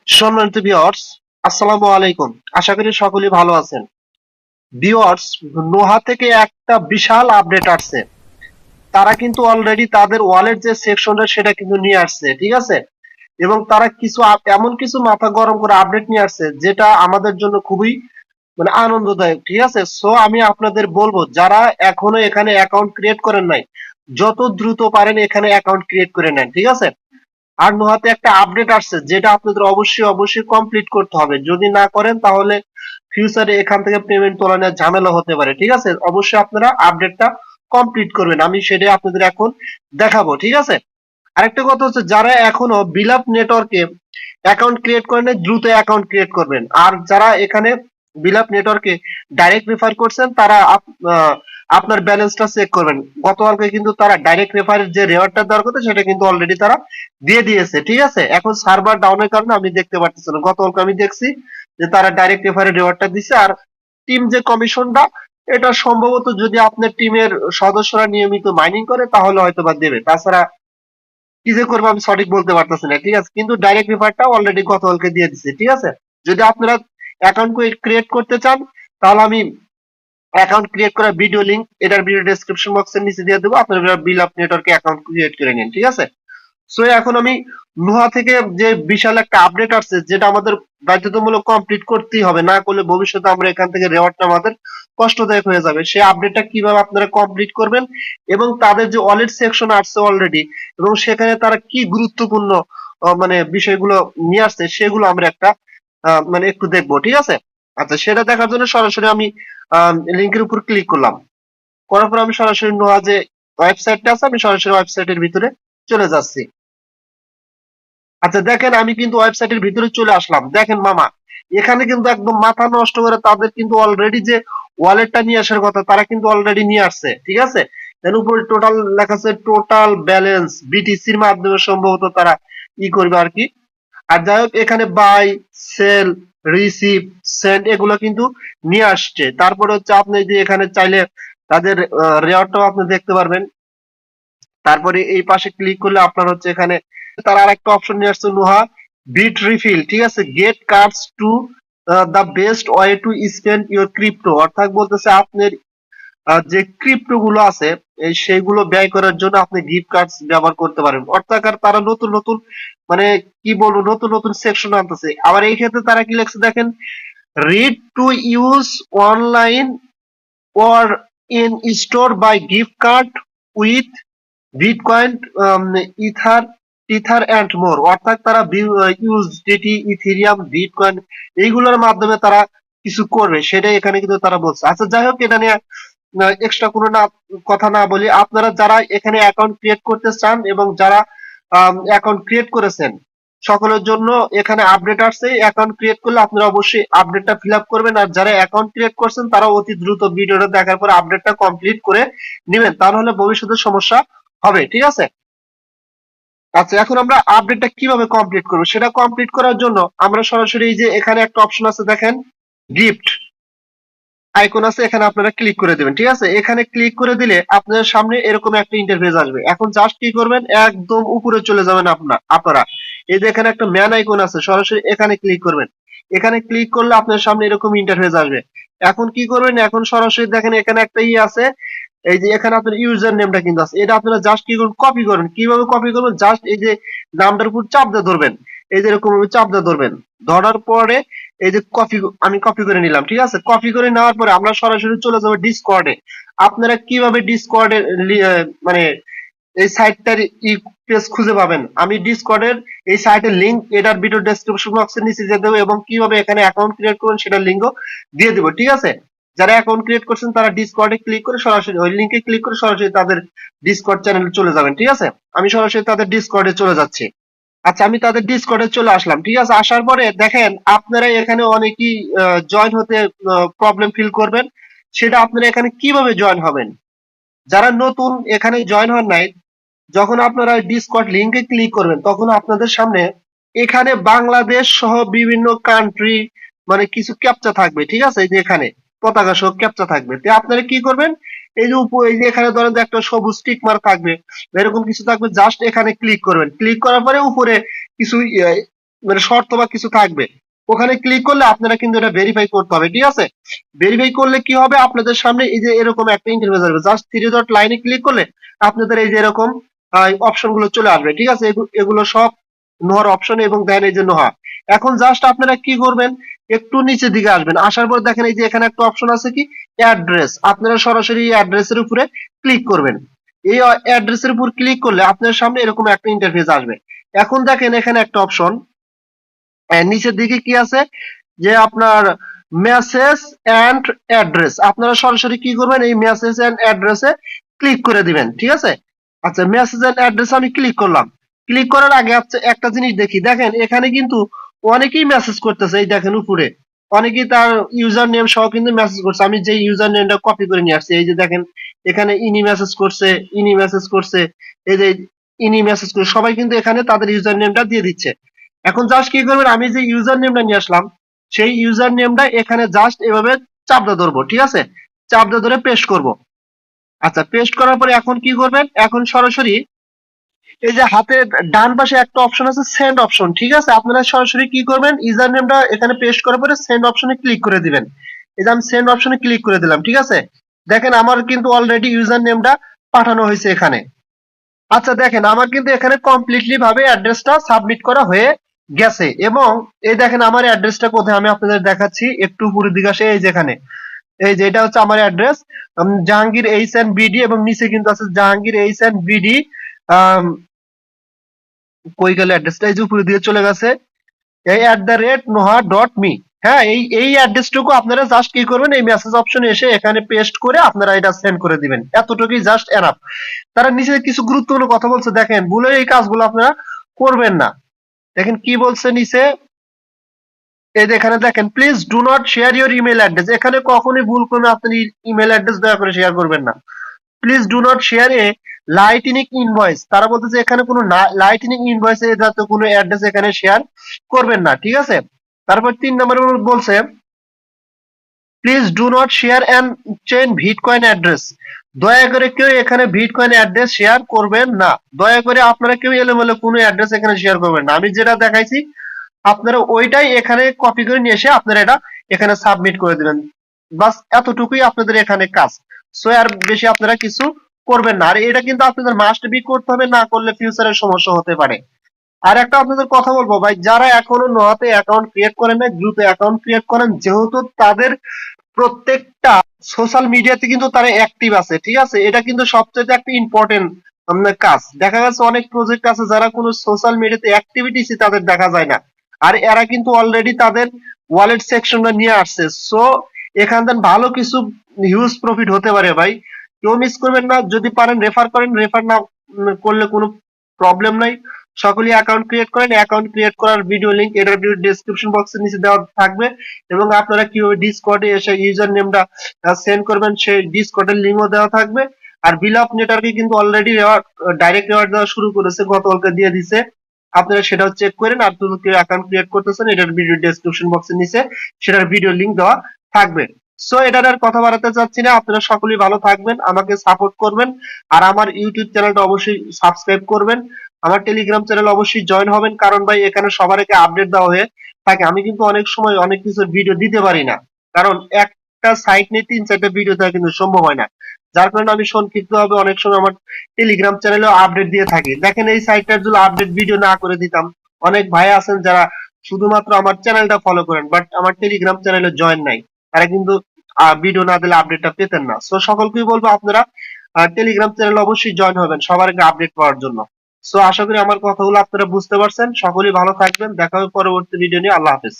সম্মানিত ভিউয়ার্স, আসসালামু আলাইকুম। আশা করি সকলেই ভালো আছেন। ভিউয়ার্স, নোহা থেকে একটা বিশাল আপডেট আসছে। তারা কিন্তু অলরেডি তাদের ওয়ালেট যে সেকশনটা সেটা কিন্তু নিয়ে আসছে, ঠিক আছে? এবং তারা কিছু এমন কিছু মাথা গরম করে আপডেট নিয়ে আসছে যেটা আমাদের জন্য খুবই আনন্দদায়ক, ঠিক আছে? সো আমি আপনাদের বলবো যারা এখনো এখানে অ্যাকাউন্ট ক্রিয়েট করেন নাই, যত দ্রুত পারেন এখানে অ্যাকাউন্ট ক্রিয়েট করে নেন, ঠিক আছে? আর নোহাতে একটা আপডেট আসছে যেটা আপনাদের অবশ্যই কমপ্লিট করতে হবে। যদি না করেন তাহলে ফিউচারে এখান থেকে পেমেন্ট তোলা নেওয়ার ঝামেলা হতে পারে, ঠিক আছে? অবশ্যই আপনারা আপডেটটা কমপ্লিট করবেন, আমি সেটাই আপনাদের এখন দেখাবো, ঠিক আছে? আরেকটা কথা হচ্ছে যারা এখনো বিলাপ নেটওয়ার্কে অ্যাকাউন্ট ক্রিয়েট করেন নাই, দ্রুত অ্যাকাউন্ট ক্রিয়েট করবেন। আর যারা এখানে বিলাপ নেটওয়ার্কে ডাইরেক্ট রেফার করছেন তারা আপনার ব্যালেন্সটা চেক করবেন। গতকালকে কিন্তু তারা ডাইরেক্ট রেফারের যে রেওয়ার্ডটা দেওয়ার কথা সেটা কিন্তু অলরেডি তারা দিয়ে দিয়েছে, ঠিক আছে? এখন সার্ভার ডাউনের কারণে আমি দেখতে পারতেছি না। গতকালকে আমি দেখছি যে তারা ডাইরেক্ট রেফারের রেওয়ার্ডটা দিচ্ছে। আর টিম যে কমিশনটা, এটা সম্ভবত যদি আপনার টিমের সদস্যরা নিয়মিত মাইনিং করে তাহলে হয়তো বা দেবে। তাছাড়া কি যে করবো আমি সঠিক বলতে পারতেছি না, ঠিক আছে? কিন্তু ডাইরেক্ট রেফারটা অলরেডি গতকালকে দিয়ে দিচ্ছে, ঠিক আছে? যদি আপনারা অ্যাকাউন্ট ক্রিয়েট করতে চান তাহলে আমি অ্যাকাউন্ট ক্রিয়েট করার ভিডিও লিংক এটার ভিডিও ডেসক্রিপশন বক্সের নিচে দিয়ে দেবো। আপনারা বিল আপ নেটওয়ার্কে অ্যাকাউন্ট ক্রিয়েট করে নিন, ঠিক আছে? সো এখন আমি নোহা থেকে যে বিশাল একটা আপডেট আসছে যেটা আমাদের বাধ্যতামূলক কমপ্লিট করতেই হবে, না করলে ভবিষ্যতে আমরা এখান থেকে রেওয়ার্ডটা আমাদের কষ্টদায়ক হয়ে যাবে। সেই আপডেটটা কিভাবে আপনারা কমপ্লিট করবেন এবং তাদের যে ওয়ালেট সেকশন আসছে অলরেডি এবং সেখানে তারা কি গুরুত্বপূর্ণ বিষয়গুলো নিয়ে আসছে সেগুলো আমরা একটা একটু দেখবো, ঠিক আছে? আচ্ছা, সেটা দেখার জন্য সরাসরি আমি লিংকের উপর ক্লিক করলাম। করার পর আমি সরাসরি নোহা যে ওয়েবসাইটটা আছে আমি সরাসরি ওয়েবসাইটের ভিতরে চলে যাচ্ছি। আচ্ছা দেখেন, আমি কিন্তু ওয়েবসাইটের ভিতরে চলে আসলাম। দেখেন মামা, এখানে কিন্তু একদম মাথা নষ্ট করে তাদের কিন্তু অলরেডি যে ওয়ালেটটা নিয়ে আসার কথা তারা কিন্তু অলরেডি নিয়ে আসছে, ঠিক আছে? এর উপরে টোটাল লেখা আছে টোটাল ব্যালেন্স বিটিসির মাধ্যমে সম্ভবত তারা করবে আর কি। আর যাই হোক, এখানে বাই, সেল, রিসিভ, সেন্ড এগুলো কিন্তু নিয়ে আসছে। তারপরে হচ্ছে আপনি যে এখানে চাইলে তাদের রেওয়ার্ডটাও আপনি দেখতে পারবেন। তারপরে এই পাশে ক্লিক করলে আপনার হচ্ছে এখানে তার আর একটা অপশন নিয়ে আসছে নোহা বিট রিফিল, ঠিক আছে? Get cards to the best way to spend your crypto, অর্থাৎ বলতেছে আপনার যে ক্রিপ্টো গুলো আছে সেইগুলো ব্যয় করার জন্য আপনি গিফট কার্ডস ব্যবহার করতে পারেন। অর্থাৎ তারা নতুন নতুন মানে কি বলবো নতুন নতুন সেকশন আনতেছে। আবার এই ক্ষেত্রে তারা কি লিখছে দেখেন, read to use online or in store by gift card with bitcoin, ether ether and more, অর্থাৎ তারা ইউএসডিটি, ইথেরিয়াম, বিটকয়েন এইগুলোর মাধ্যমে তারা কিছু করবে সেটাই এখানে কিন্তু তারা বলছে। আচ্ছা যাই হোক, এটা নিয়ে এক্সট্রা কোনো কথা না বলি, আপনারা যারা এখানে অ্যাকাউন্ট ক্রিয়েট করতে চান এবং যারা অ্যাকাউন্ট ক্রিয়েট করেছেন সকলের জন্য এখানে আপডেট আসছে। অ্যাকাউন্ট ক্রিয়েট করলে আপনারা অবশ্যই আপডেটটা ফিল আপ করবেন। আর যারা অ্যাকাউন্ট ক্রিয়েট করছেন তারা অতি দ্রুত ভিডিওটা দেখার পর আপডেটটা কমপ্লিট করে নেবেন, তাহলে ভবিষ্যতে সমস্যা হবে, ঠিক আছে? আচ্ছা, এখন আমরা আপডেটটা কিভাবে কমপ্লিট করবো সেটা কমপ্লিট করার জন্য আমরা সরাসরি এই যে এখানে একটা অপশন আছে দেখেন, গিফট আইকন আছে, এখানে আপনারা ক্লিক করে দেবেন, ঠিক আছে? এখানে ক্লিক করে দিলে আপনার সামনে এরকম একটা ইন্টারফেস আসবে। এখন জাস্ট কি করবেন, একদম উপরে চলে যাবেন আপনারা এই যে এখানে একটা ম্যান আইকন আছে, সরাসরি এখানে ক্লিক করবেন। এখানে ক্লিক করলে আপনার সামনে এরকম ইন্টারফেস আসবে। এখন কি করবেন, এখন সরাসরি দেখেন এখানে একটা আছে, এই যে এখানে আপনার ইউজার নেমটা কিন্তু আছে, এটা আপনারা জাস্ট কি করবেন, কপি করবেন। কিভাবে কপি করবেন, জাস্ট এই যে নামটার উপর চাপ দিয়ে ধরবেন, এই যে এরকম চাপ দিয়ে ধরবেন। ধরার পরে এই যে আমি কপি করে নিলাম, ঠিক আছে? কপি করে নেওয়ার পরে আমরা সরাসরি চলে যাবো ডিসকর্ডে। আপনারা কিভাবে ডিসকর্ডে মানে এই সাইটটার পেজ খুঁজে পাবেন, আমি ডিসকর্ডের এই সাইটের লিংক এটার ভিডিও ডেসক্রিপশন বক্সের নিচে দিয়ে দেবো এবং কিভাবে এখানে অ্যাকাউন্ট ক্রিয়েট করবেন সেটার লিংকও দিয়ে দেবো, ঠিক আছে? যারা অ্যাকাউন্ট ক্রিয়েট করছেন তারা ডিসকর্ডে ক্লিক করে সরাসরি ওই লিংকে ক্লিক করে সরাসরি তাদের ডিসকর্ড চ্যানেলে চলে যাবেন, ঠিক আছে? আমি সরাসরি তাদের ডিসকর্ডে চলে যাচ্ছি। আচ্ছা, আমি তাদের ডিসকর্ডে চলে আসলাম, ঠিক আছে? আসার পরে দেখেন আপনারা এখানে অনেকেই জয়েন হতে প্রবলেম ফিল করবেন। সেটা আপনারা এখানে কিভাবে জয়েন হবেন, যারা নতুন এখানে জয়েন হন নাই, যখন আপনারা ডিসকর্ড লিংকে ক্লিক করবেন তখন আপনাদের সামনে এখানে বাংলাদেশ সহ বিভিন্ন কান্ট্রি কিছু ক্যাপচা থাকবে, ঠিক আছে? এই যে এখানে পতাকা সহ ক্যাপচা থাকবে। তো আপনারা কি করবেন, এই যে এখানে ধরেন যে একটা সবুজ টিক মার্ক থাকবে, এরকম কিছু থাকবে, জাস্ট এখানে ক্লিক করবেন। ক্লিক করার পরে উপরে কিছু মানে শর্ত বা কিছু থাকবে, ওখানে ক্লিক করলে আপনারা কিন্তু এটা ভেরিফাই করতে হবে, ঠিক আছে? ভেরিফাই করলে কি হবে, আপনাদের সামনে এই যে এরকম একটা ইন্টারফেস আসবে, জাস্ট থ্রি ডট লাইনে ক্লিক করলে আপনাদের এই যে এরকম অপশন গুলো চলে আসবে, ঠিক আছে? এগুলো সব নোহার অপশন এবং দেন এই যে নোহা। এখন জাস্ট আপনারা কি করবেন, একটু নিচের দিকে আসবেন, আসার পর দেখেন এই যে এখানে একটা অপশন আছে কি অ্যাড্রেস, আপনারা সরাসরি অ্যাড্রেসের উপরে ক্লিক করবেন। এই অ্যাড্রেসের উপর ক্লিক করলে আপনার সামনে এরকম একটা ইন্টারফেস আসবে। এখন দেখেন এখানে একটা অপশন নিচের দিকে কি আছে, যে আপনার মেসেজ এন্ড অ্যাড্রেস, আপনারা সরাসরি কি করবেন, এই মেসেজ এন্ড অ্যাড্রেসে ক্লিক করে দিবেন, ঠিক আছে? আচ্ছা, মেসেজ এন্ড অ্যাড্রেস আমি ক্লিক করলাম। ক্লিক করার আগে একটা জিনিস দেখি, দেখেন এখানে কিন্তু অনেকেই মেসেজ করতেছে, এই দেখেন উপরে অনেকেই তার ইউজার নেম সহ কিন্তু মেসেজ করছে। আমি যে ইউজার নেমটা কপি করে নিয়ে আসছি, এই যে দেখেন এখানে ইনি মেসেজ করছে, ইনি মেসেজ করছে, এই যে ইনি মেসেজ করছে, সবাই কিন্তু এখানে তাদের ইউজার নেমটা দিয়ে দিচ্ছে। এখন জাস্ট কি করবেন, আমি যে ইউজার নেমটা নিয়ে আসলাম সেই ইউজার নেমটা এখানে জাস্ট এভাবে চাপটা ধরবো, ঠিক আছে? চাপটা ধরে পেস্ট করব। আচ্ছা, পেস্ট করার পরে এখন কি করবেন, এখন সরাসরি এই যে হাতে ডান পাশে একটা অপশন আছে সেন্ড অপশন, ঠিক আছে? আপনারা সরাসরি কি করবেন, ইউজার নেমটা এখানে পেস্ট করার পরে সেন্ড অপশনে ক্লিক করে দিবেন। এই যে আমি সেন্ড অপশনে ক্লিক করে দিলাম, ঠিক আছে? দেখেন আমার কিন্তু অলরেডি ইউজার নেমটা পাঠানো হয়েছে এখানে। আচ্ছা, দেখেন আমার কিন্তু এখানে কমপ্লিটলি ভাবে অ্যাড্রেসটা সাবমিট করা হয়ে গেছে, এবং এই দেখেন আমার অ্যাড্রেসটা কোথায় আমি আপনাদের দেখাচ্ছি, একটু উপরের দিকে আসে, এই যেখানে এই যে এটা হচ্ছে আমার address, Jahangir H and BD, এবং নিচে কিন্তু আছে জাহাঙ্গীর এইচ এন্ড বিডি। কই গেল অ্যাড্রেসটা, এই যে উপরের দিকে চলে গেছে, এই @noha.me। হ্যাঁ, এই অ্যাড্রেসটুকু আপনারা জাস্ট কি করবেন, এই মেসেজ অপশনে এসে এখানে পেস্ট করে আপনারা এটা সেন্ড করে দিবেন, এতটুকুই জাস্ট এনাফ। তারা নিচে কিছু গুরুত্বপূর্ণ কথা বলছে, দেখেন ভুলে এই কাজগুলো আপনারা করবেন না। দেখেন কি বলছে নিচে, এই যে এখানে দেখেন please do not share your email address, এখানে কখনোই ভুল করে আপনি ইমেল অ্যাড্রেস দয়া করে শেয়ার করবেন না। Please do not share A lightning invoice, তারা বলতেছে এখানে কোনো লাইটনিং ইনভয়েস এ যাতে কোনো অ্যাড্রেস এখানে শেয়ার করবেন না, ঠিক আছে? তারপর 3 নম্বরে বলছে please do not share and chain bitcoin address, দয়া করে কেউ এখানে বিটকয়েন অ্যাড্রেস শেয়ার করবেন না। দয়া করে আপনারা কেউ এলোমেলো কোনো অ্যাড্রেস এখানে শেয়ার করবেন না, আমি যেটা দেখাইছি আপনারা ওইটাই এখানে কপি করে নিয়ে এসে আপনারা এটা এখানে সাবমিট করে দিবেন। বাস এতটুকুই আপনাদের এখানে কাজ। সো আর বেশি আপনারা কিছু করবেন না, আর এটা কিন্তু আপনাদের মাস্ট বি করতে হবে, না করলে ফিউচারে সমস্যা হতে পারে। আর একটা আপনাদের কথা বলবো ভাই, যারা এখনো নোয়াতে অ্যাকাউন্ট ক্রিয়েট করেন না, দ্রুত অ্যাকাউন্ট ক্রিয়েট করেন, যেহেতু তাদের প্রত্যেকটা সোশ্যাল মিডিয়াতে কিন্তু তারা অ্যাক্টিভ আছে, ঠিক আছে? এটা কিন্তু সবচেয়ে একটা ইম্পর্টেন্ট কাজ। দেখা গেছে অনেক প্রজেক্ট আছে যারা কোনো সোশ্যাল মিডিয়াতে অ্যাক্টিভিটিস তাদের দেখা যায় না, আর এরা কিন্তু অলরেডি তাদের ওয়ালেট সেকশনটা নিয়ে আসছে। সো এখান থেকে ভালো কিছু হিউজ প্রফিট হতে পারে ভাই, কেউ মিস করবেন না। যদি পারেন রেফার করেন, রেফার না করলে কোনো প্রবলেম নাই। সকলেই অ্যাকাউন্ট ক্রিয়েট করেন, অ্যাকাউন্ট ক্রিয়েট করার ভিডিও লিংক এটার ভিডিও ডেসক্রিপশন বক্সের নিচে দেওয়া থাকবে, এবং আপনারা কিভাবে ডিসকর্ডে এসে ইউজার নেমটা সেন্ড করবেন সেই ডিসকর্ডের লিংকও দেওয়া থাকবে। আর বিল অফ নেটওয়ার্কে কিন্তু অলরেডি ডাইরেক্ট রেওয়ার্ড দেওয়া শুরু করেছে, গতকালকে দিয়ে দিছে, আপনারা সেটাও চেক করেন। আর যদি কেউ অ্যাকাউন্ট ক্রিয়েট করতেছেন, এটার ভিডিও ডেসক্রিপশন বক্সের নিচে সেটার ভিডিও লিংক দেওয়া থাকবে। সো এটার আর কথা বাড়াতে চাচ্ছি না, আপনারা সকলেই ভালো থাকবেন, আমাকে সাপোর্ট করবেন, আর আমার ইউটিউব চ্যানেলটা অবশ্যই সাবস্ক্রাইব করবেন, আমার টেলিগ্রাম চ্যানেল অবশ্যই জয়েন হবেন, কারণ ভাই এখানে সবার আগে আপডেট দেওয়া হয়ে থাকে। আমি কিন্তু অনেক সময় অনেক কিছুর ভিডিও দিতে পারি না, কারণ একটা সাইট নিয়ে 3-4টা ভিডিও দেওয়া কিন্তু সম্ভব হয় না, যার কারণে আমি সংক্ষিপ্ত ভাবে অনেক সময় আমার টেলিগ্রাম চ্যানেলেও আপডেট দিয়ে থাকি। দেখেন এই সাইটটার যদি আপডেট ভিডিও না করে দিতাম, অনেক ভাই আছেন যারা শুধুমাত্র আমার চ্যানেলটা ফলো করেন বাট আমার টেলিগ্রাম চ্যানেলে জয়েন নাই, তারা কিন্তু ভিডিও না দিলে আপডেটটা পেতেন না। সো সকলকেই বলবো আপনারা টেলিগ্রাম চ্যানেল অবশ্যই জয়েন হবেন সবার আগে আপডেট পাওয়ার জন্য। সো আশা করি আমার কথাগুলো আপনারা বুঝতে পারছেন, সকলেই ভালো থাকবেন, দেখা হবে পরবর্তী ভিডিও নিয়ে। আল্লাহ হাফেজ।